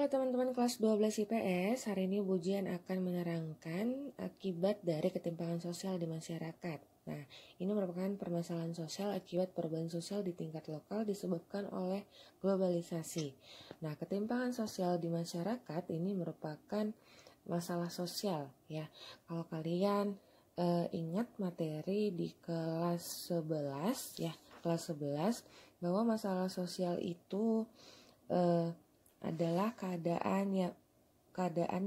Halo teman-teman kelas 12 IPS, hari ini Bu Jian akan menerangkan akibat dari ketimpangan sosial di masyarakat. Nah, ini merupakan permasalahan sosial akibat perubahan sosial di tingkat lokal disebabkan oleh globalisasi. Nah, ketimpangan sosial di masyarakat ini merupakan masalah sosial ya. Kalau kalian ingat materi di kelas 11 ya, kelas 11 bahwa masalah sosial itu adalah keadaan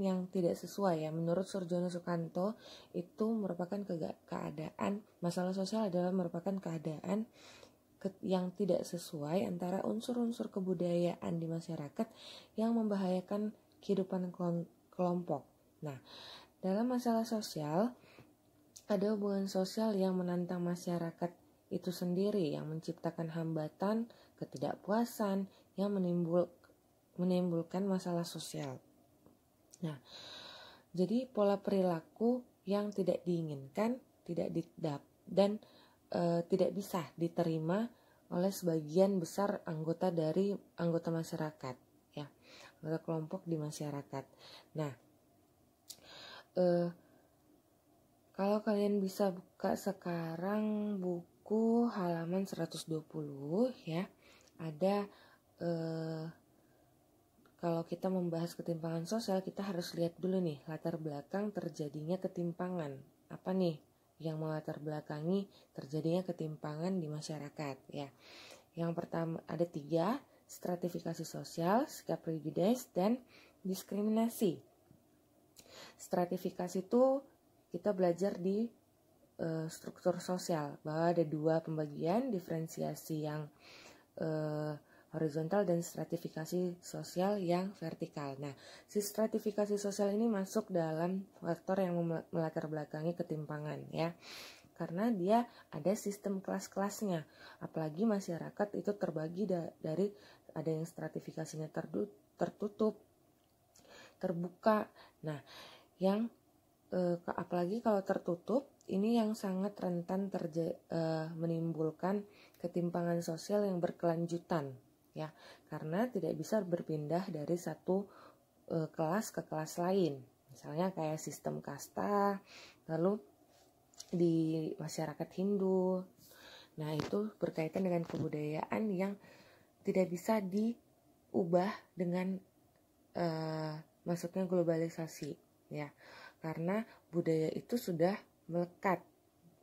yang tidak sesuai ya. Menurut Surjono Sukanto itu merupakan keadaan masalah sosial adalah merupakan keadaan yang tidak sesuai antara unsur-unsur kebudayaan di masyarakat yang membahayakan kehidupan kelompok. Nah, dalam masalah sosial ada hubungan sosial yang menantang masyarakat itu sendiri, yang menciptakan hambatan, ketidakpuasan, yang menimbulkan masalah sosial. Nah, jadi pola perilaku yang tidak diinginkan, tidak tidak bisa diterima oleh sebagian besar anggota masyarakat, ya, anggota kelompok di masyarakat. Nah, kalau kalian bisa buka sekarang buku halaman 120 ya, ada kalau kita membahas ketimpangan sosial, kita harus lihat dulu nih latar belakang terjadinya ketimpangan. Apa nih yang melatar belakangi terjadinya ketimpangan di masyarakat ya. Yang pertama ada 3, stratifikasi sosial, sikap prejudis, dan diskriminasi. Stratifikasi itu kita belajar di struktur sosial bahwa ada 2 pembagian, diferensiasi yang horizontal dan stratifikasi sosial yang vertikal. Nah, si stratifikasi sosial ini masuk dalam faktor yang melatar belakangi ketimpangan ya. Karena dia ada sistem kelas-kelasnya. Apalagi masyarakat itu terbagi dari ada yang stratifikasinya tertutup, terbuka. Nah, yang apalagi kalau tertutup, ini yang sangat rentan menimbulkan ketimpangan sosial yang berkelanjutan ya, karena tidak bisa berpindah dari satu kelas ke kelas lain. Misalnya kayak sistem kasta, lalu di masyarakat Hindu. Nah, itu berkaitan dengan kebudayaan yang tidak bisa diubah dengan masuknya globalisasi ya. Karena budaya itu sudah melekat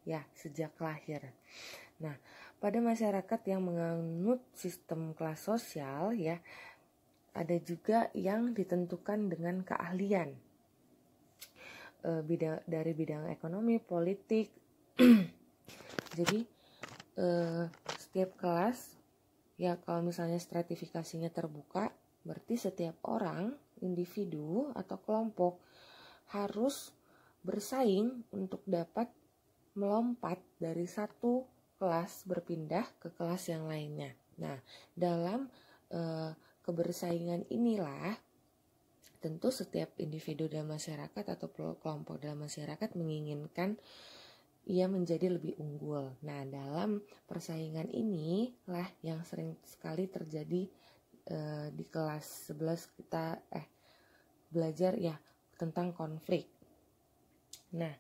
ya sejak lahir. Nah, pada masyarakat yang menganut sistem kelas sosial ya, ada juga yang ditentukan dengan keahlian dari bidang ekonomi, politik. Jadi setiap kelas ya, kalau misalnya stratifikasinya terbuka, berarti setiap orang, individu atau kelompok harus bersaing untuk dapat melompat dari satu kelas berpindah ke kelas yang lainnya. Nah, dalam kebersaingan inilah tentu setiap individu dalam masyarakat atau kelompok dalam masyarakat menginginkan ia menjadi lebih unggul. Nah, dalam persaingan inilah yang sering sekali terjadi di kelas 11 kita belajar ya tentang konflik. Nah,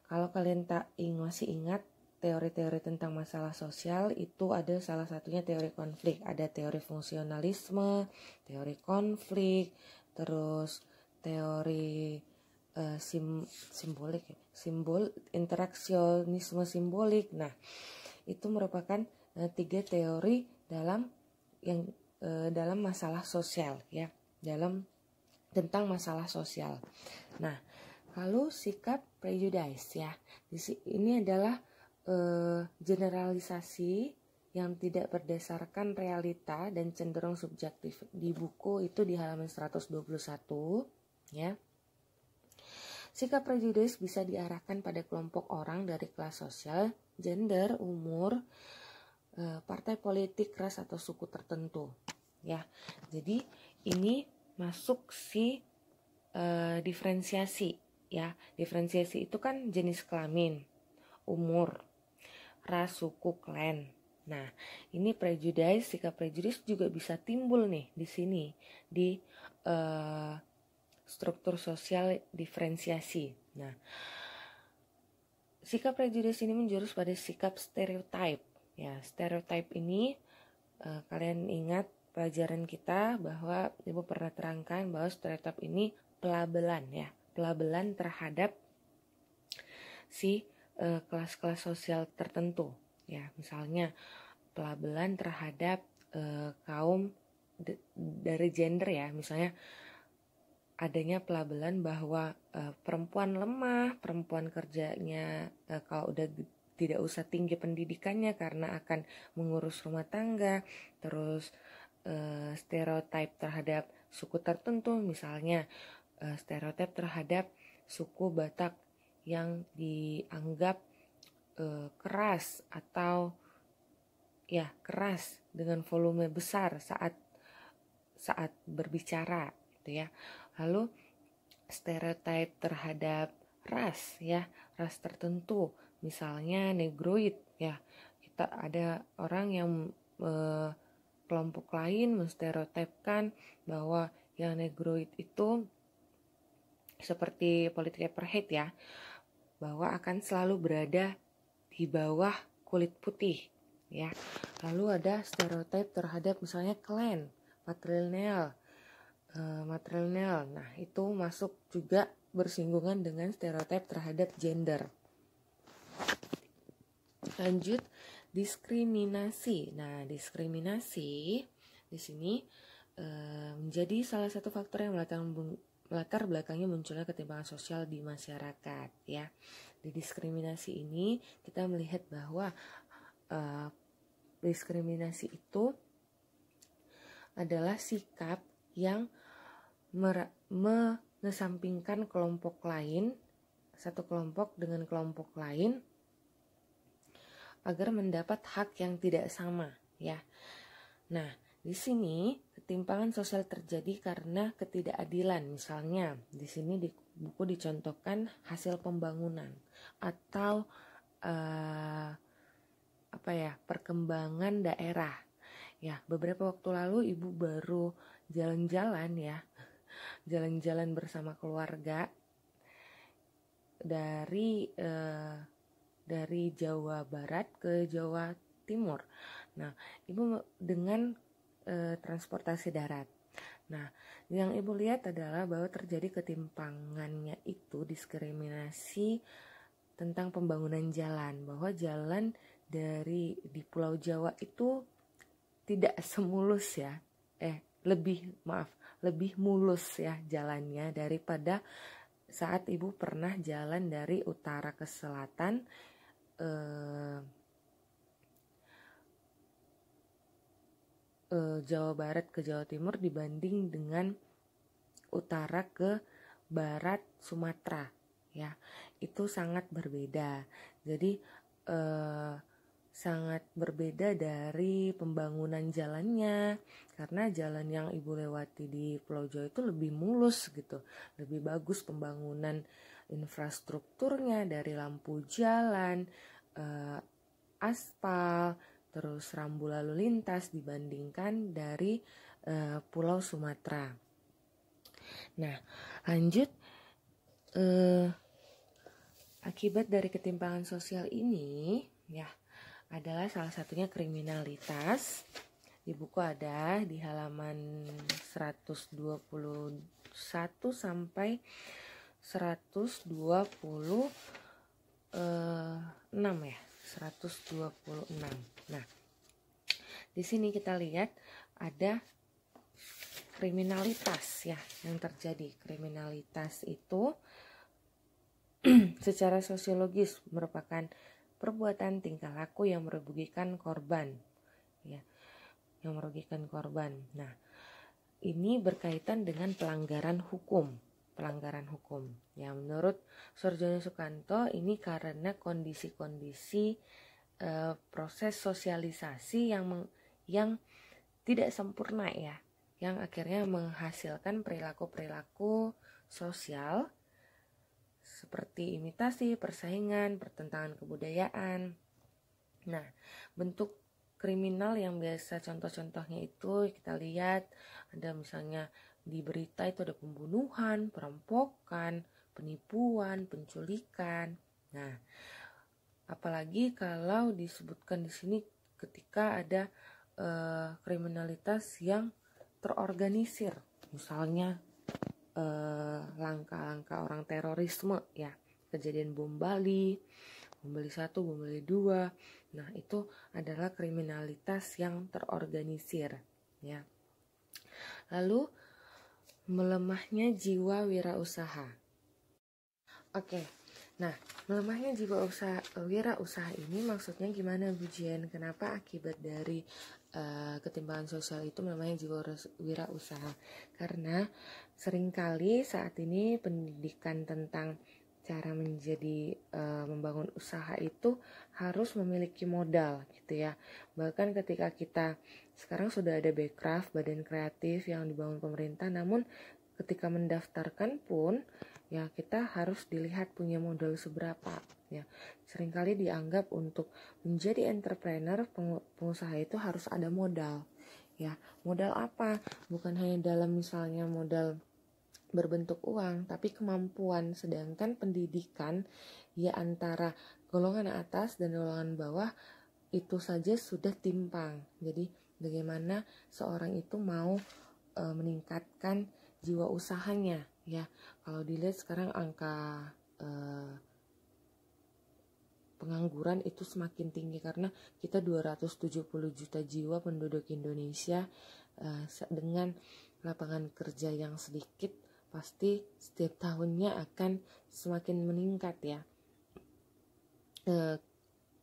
kalau kalian masih ingat teori-teori tentang masalah sosial, itu ada salah satunya teori konflik. Ada teori fungsionalisme, teori konflik, terus teori interaksionisme simbolik. Nah, itu merupakan 3 teori dalam masalah sosial ya, tentang masalah sosial. Nah, lalu sikap prejudis ya. Ini adalah generalisasi yang tidak berdasarkan realita dan cenderung subjektif. Di buku itu di halaman 121 ya. Sikap prejudis bisa diarahkan pada kelompok orang dari kelas sosial, gender, umur, partai politik, ras atau suku tertentu ya. Jadi ini masuk diferensiasi ya. Diferensiasi itu kan jenis kelamin, umur, ras, suku, klan. Nah, ini prejudis, sikap prejudis juga bisa timbul nih di sini di struktur sosial diferensiasi. Nah, sikap prejudis ini menjurus pada sikap stereotype. Ya, stereotype ini kalian ingat pelajaran kita bahwa Ibu pernah terangkan bahwa stereotype ini pelabelan ya, pelabelan terhadap si kelas-kelas sosial tertentu. Ya, misalnya pelabelan terhadap kaum dari gender ya, misalnya adanya pelabelan bahwa perempuan lemah, perempuan kerjanya kalau udah tidak usah tinggi pendidikannya karena akan mengurus rumah tangga, terus stereotip terhadap suku tertentu, misalnya stereotip terhadap suku Batak yang dianggap keras atau ya keras dengan volume besar saat berbicara gitu ya. Lalu stereotip terhadap ras ya, ras tertentu, misalnya negroid ya. Kita ada orang yang kelompok lain menstereotipkan bahwa yang negroid itu seperti politik apartheid ya, bahwa akan selalu berada di bawah kulit putih ya. Lalu ada stereotip terhadap misalnya klan, matrilineal. Nah itu masuk juga bersinggungan dengan stereotip terhadap gender. Lanjut, diskriminasi. Nah, diskriminasi di sini menjadi salah satu faktor yang melatar belakangnya munculnya ketimpangan sosial di masyarakat ya. Di diskriminasi ini kita melihat bahwa diskriminasi itu adalah sikap yang mengesampingkan kelompok lain, satu kelompok dengan kelompok lain agar mendapat hak yang tidak sama ya. Nah, di sini ketimpangan sosial terjadi karena ketidakadilan. Misalnya, di sini di buku dicontohkan hasil pembangunan atau perkembangan daerah. Ya, beberapa waktu lalu Ibu baru jalan-jalan ya. Jalan-jalan bersama keluarga dari Jawa Barat ke Jawa Timur. Nah, Ibu dengan transportasi darat. Nah, yang Ibu lihat adalah bahwa terjadi ketimpangannya itu diskriminasi tentang pembangunan jalan, bahwa jalan di Pulau Jawa itu tidak semulus ya, lebih mulus ya jalannya daripada saat Ibu pernah jalan dari utara ke selatan, Jawa Barat ke Jawa Timur dibanding dengan utara ke barat Sumatera ya. Itu sangat berbeda. Jadi sangat berbeda dari pembangunan jalannya, karena jalan yang Ibu lewati di Pulau Jawa itu lebih mulus gitu, lebih bagus pembangunan infrastrukturnya dari lampu jalan, aspal, terus rambu lalu lintas dibandingkan dari Pulau Sumatera. Nah, lanjut, akibat dari ketimpangan sosial ini ya adalah salah satunya kriminalitas. Di buku ada di halaman 121 sampai 126 ya, 126. Nah, di sini kita lihat ada kriminalitas ya yang terjadi. Kriminalitas itu secara sosiologis merupakan perbuatan tingkah laku yang merugikan korban ya, yang merugikan korban. Nah, ini berkaitan dengan pelanggaran hukum ya. Menurut Soerjono Sukanto, ini karena kondisi-kondisi proses sosialisasi yang tidak sempurna ya, yang akhirnya menghasilkan perilaku-perilaku sosial seperti imitasi, persaingan, pertentangan kebudayaan. Nah, bentuk kriminal yang biasa contoh-contohnya itu kita lihat ada misalnya di berita itu ada pembunuhan, perampokan, penipuan, penculikan. Nah, apalagi kalau disebutkan di sini ketika ada kriminalitas yang terorganisir, misalnya langkah-langkah orang terorisme ya, kejadian bom Bali 1, bom Bali 2. Nah, itu adalah kriminalitas yang terorganisir ya. Lalu melemahnya jiwa wirausaha. Oke. Nah, melemahnya jiwa wirausaha ini maksudnya gimana Bu Jen? Kenapa akibat dari ketimpangan sosial itu melemahnya jiwa wirausaha? Karena seringkali saat ini pendidikan tentang cara menjadi membangun usaha itu harus memiliki modal gitu ya. Bahkan ketika kita sekarang sudah ada Bekraf, badan kreatif yang dibangun pemerintah, namun ketika mendaftarkan pun ya kita harus dilihat punya modal seberapa ya. Seringkali dianggap untuk menjadi entrepreneur, pengusaha itu harus ada modal ya. Modal apa? Bukan hanya dalam misalnya modal berbentuk uang, tapi kemampuan. Sedangkan pendidikan ya antara golongan atas dan golongan bawah itu saja sudah timpang. Jadi bagaimana seorang itu mau meningkatkan jiwa usahanya ya. Kalau dilihat sekarang angka pengangguran itu semakin tinggi karena kita 270 juta jiwa penduduk Indonesia, dengan lapangan kerja yang sedikit pasti setiap tahunnya akan semakin meningkat ya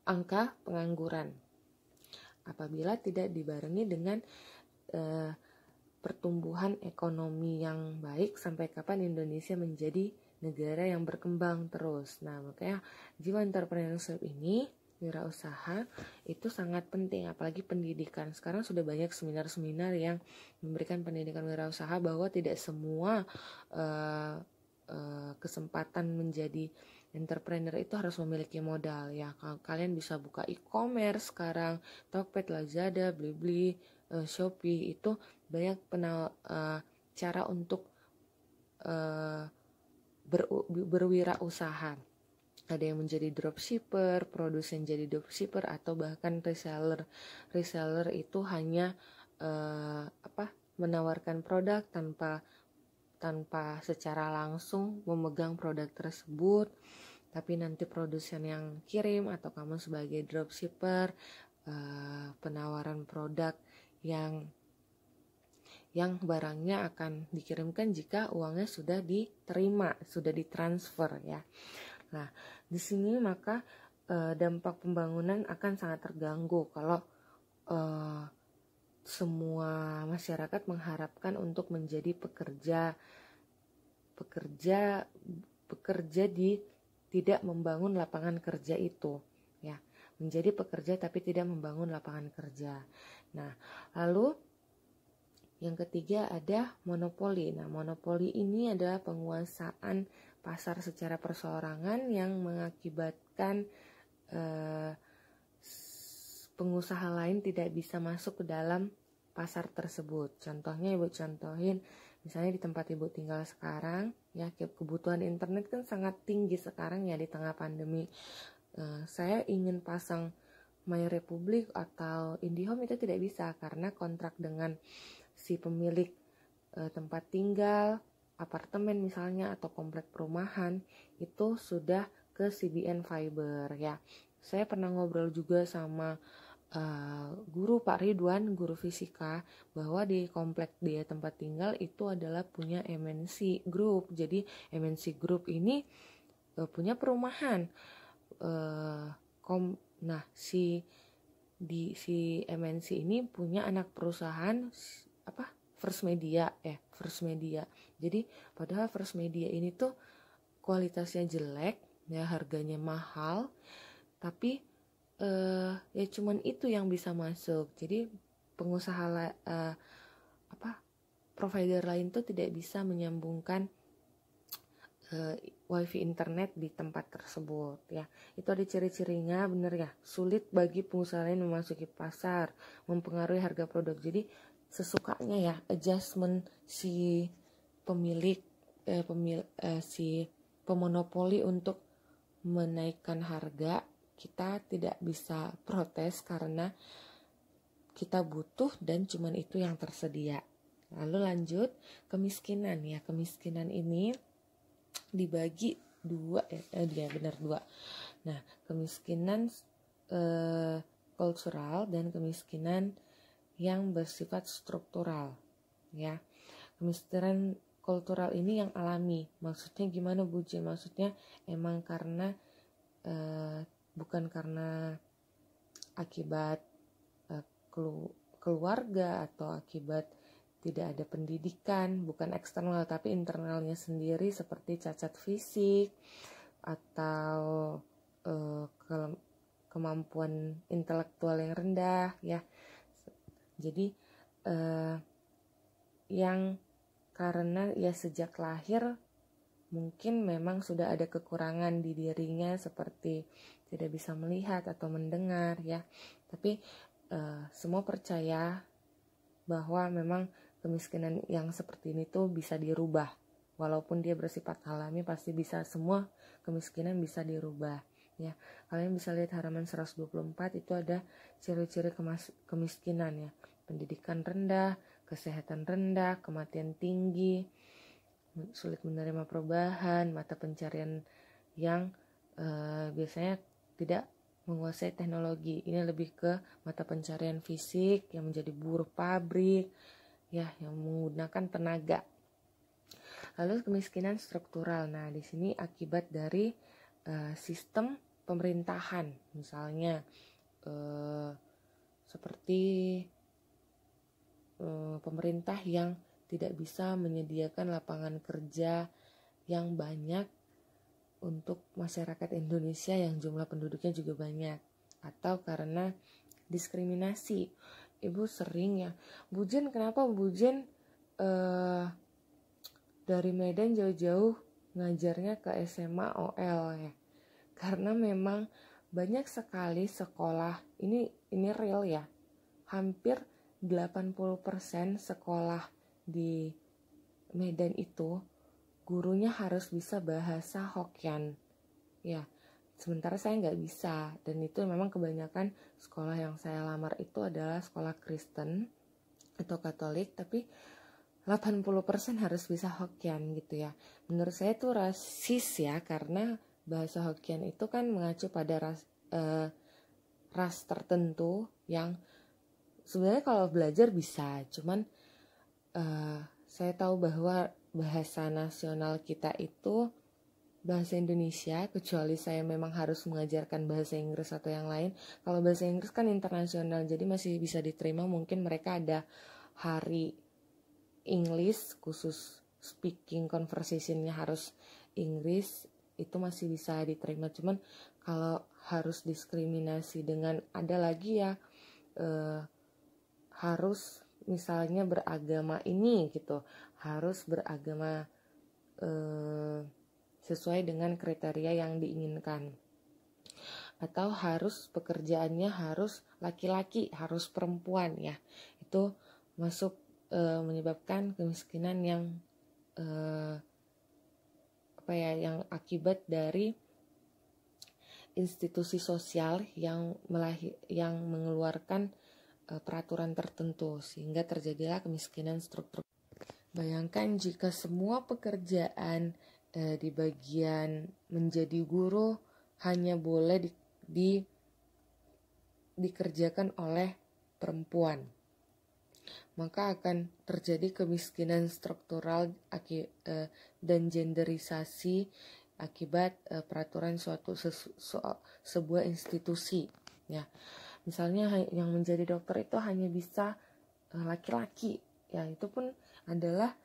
angka pengangguran apabila tidak dibarengi dengan pertumbuhan ekonomi yang baik. Sampai kapan Indonesia menjadi negara yang berkembang terus. Nah, makanya jiwa entrepreneurship ini, wirausaha itu sangat penting, apalagi pendidikan. Sekarang sudah banyak seminar-seminar yang memberikan pendidikan wirausaha bahwa tidak semua kesempatan menjadi entrepreneur itu harus memiliki modal ya. Kalian bisa buka e-commerce sekarang, Tokped, Lazada, Blibli, Shopee, itu banyak cara untuk berwirausaha. Ada yang menjadi dropshipper, produsen jadi dropshipper, atau bahkan reseller. Reseller itu hanya menawarkan produk tanpa secara langsung memegang produk tersebut, tapi nanti produsen yang kirim atau kamu sebagai dropshipper penawaran produk yang barangnya akan dikirimkan jika uangnya sudah diterima, sudah ditransfer ya. Nah, di sini maka dampak pembangunan akan sangat terganggu kalau semua masyarakat mengharapkan untuk menjadi pekerja di tidak membangun lapangan kerja itu ya. Menjadi pekerja tapi tidak membangun lapangan kerja. Nah, lalu yang ketiga ada monopoli. Nah, monopoli ini adalah penguasaan pasar secara perseorangan yang mengakibatkan pengusaha lain tidak bisa masuk ke dalam pasar tersebut. Contohnya Ibu contohin, misalnya di tempat Ibu tinggal sekarang, ya kebutuhan internet kan sangat tinggi sekarang ya di tengah pandemi. Saya ingin pasang My Republic atau IndiHome itu tidak bisa karena kontrak dengan si pemilik tempat tinggal, apartemen misalnya atau komplek perumahan itu sudah ke CBN Fiber ya. Saya pernah ngobrol juga sama guru Pak Ridwan, guru fisika, bahwa di komplek dia tempat tinggal itu adalah punya MNC Group. Jadi MNC Group ini punya perumahan. Nah, si MNC ini punya anak perusahaan First Media. Jadi padahal First Media ini tuh kualitasnya jelek ya, harganya mahal, tapi ya cuman itu yang bisa masuk. Jadi pengusaha provider lain tuh tidak bisa menyambungkan wifi internet di tempat tersebut ya. Itu ada ciri-cirinya, bener ya, sulit bagi pengusaha lain memasuki pasar, mempengaruhi harga produk. Jadi sesukanya ya, adjustment si si pemonopoli untuk menaikkan harga. Kita tidak bisa protes karena kita butuh dan cuman itu yang tersedia. Lalu lanjut, kemiskinan ya. Kemiskinan ini dibagi dua dua. Nah, kemiskinan kultural dan kemiskinan yang bersifat struktural ya. Kemiskinan kultural ini yang alami. Maksudnya gimana Bu Jen? Maksudnya emang karena bukan karena akibat keluarga atau akibat tidak ada pendidikan, bukan eksternal tapi internalnya sendiri seperti cacat fisik atau kemampuan intelektual yang rendah ya. Jadi yang karena ya sejak lahir mungkin memang sudah ada kekurangan di dirinya seperti tidak bisa melihat atau mendengar ya. Tapi semua percaya bahwa memang kemiskinan yang seperti ini tuh bisa dirubah. Walaupun dia bersifat alami pasti bisa, semua kemiskinan bisa dirubah ya. Kalian bisa lihat halaman 124 itu ada ciri-ciri kemiskinan ya. Pendidikan rendah, kesehatan rendah, kematian tinggi, sulit menerima perubahan, mata pencarian yang biasanya tidak menguasai teknologi. Ini lebih ke mata pencarian fisik yang menjadi buruh pabrik ya, yang menggunakan tenaga. Lalu kemiskinan struktural. Nah, di sini akibat dari sistem pemerintahan, misalnya seperti pemerintah yang tidak bisa menyediakan lapangan kerja yang banyak untuk masyarakat Indonesia yang jumlah penduduknya juga banyak, atau karena diskriminasi. Ibu sering ya, Bu Jen, kenapa Bu Jen dari Medan jauh-jauh ngajarnya ke SMA OL ya? Karena memang banyak sekali sekolah, ini real ya, hampir 80% sekolah di Medan itu gurunya harus bisa bahasa Hokkien ya, sementara saya nggak bisa. Dan itu memang kebanyakan sekolah yang saya lamar itu adalah sekolah Kristen atau Katolik, tapi 80% harus bisa Hokkien gitu ya. Menurut saya itu rasis ya, karena bahasa Hokkien itu kan mengacu pada ras tertentu yang sebenarnya kalau belajar bisa, cuman saya tahu bahwa bahasa nasional kita itu bahasa Indonesia, kecuali saya memang harus mengajarkan bahasa Inggris atau yang lain. Kalau bahasa Inggris kan internasional, jadi masih bisa diterima. Mungkin mereka ada hari English khusus speaking conversationnya harus Inggris, itu masih bisa diterima. Cuman kalau harus diskriminasi dengan ada lagi ya harus misalnya beragama ini gitu, harus beragama sesuai dengan kriteria yang diinginkan, atau harus pekerjaannya harus laki-laki, harus perempuan ya. Itu masuk menyebabkan kemiskinan yang yang akibat dari institusi sosial yang mengeluarkan peraturan tertentu sehingga terjadilah kemiskinan struktur. Bayangkan jika semua pekerjaan di bagian menjadi guru hanya boleh dikerjakan oleh perempuan, maka akan terjadi kemiskinan struktural dan genderisasi akibat peraturan sebuah institusi ya. Misalnya yang menjadi dokter itu hanya bisa laki-laki ya, itu pun adalah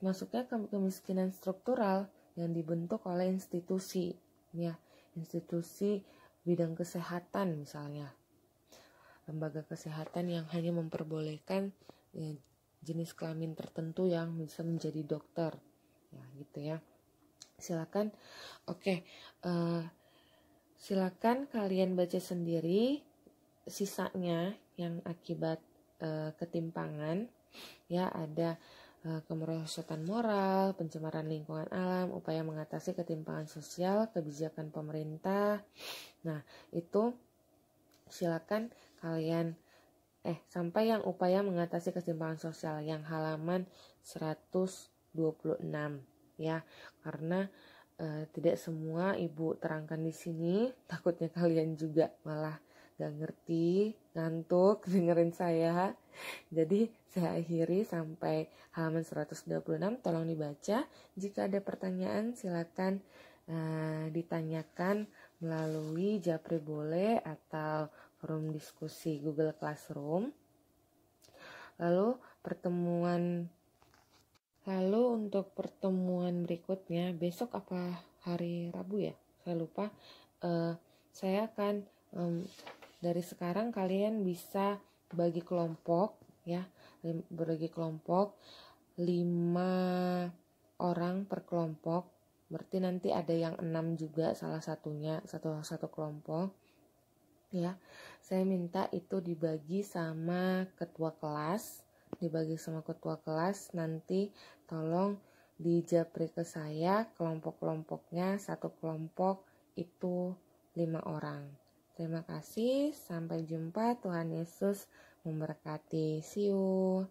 masuknya ke kemiskinan struktural yang dibentuk oleh institusi ya, institusi bidang kesehatan misalnya, lembaga kesehatan yang hanya memperbolehkan jenis kelamin tertentu yang bisa menjadi dokter ya gitu ya. Silakan silakan kalian baca sendiri sisanya yang akibat ketimpangan Ya, ada kemerosotan moral, pencemaran lingkungan alam, upaya mengatasi ketimpangan sosial, kebijakan pemerintah. Nah, itu silakan kalian sampai yang upaya mengatasi ketimpangan sosial yang halaman 126 ya. Karena tidak semua ibu terangkan di sini, takutnya kalian juga malah gak ngerti, ngantuk dengerin saya. Jadi saya akhiri sampai halaman 126, tolong dibaca. Jika ada pertanyaan silakan ditanyakan melalui Japri boleh atau forum diskusi Google Classroom. Lalu untuk pertemuan berikutnya besok apa hari Rabu ya? Saya lupa. Saya akan dari sekarang kalian bisa bagi kelompok ya, bagi kelompok 5 orang per kelompok. Berarti nanti ada yang 6 juga salah satunya satu kelompok. Ya, saya minta itu dibagi sama ketua kelas, nanti tolong dijapri ke saya kelompok-kelompoknya, satu kelompok itu 5 orang. Terima kasih, sampai jumpa, Tuhan Yesus memberkati. See you.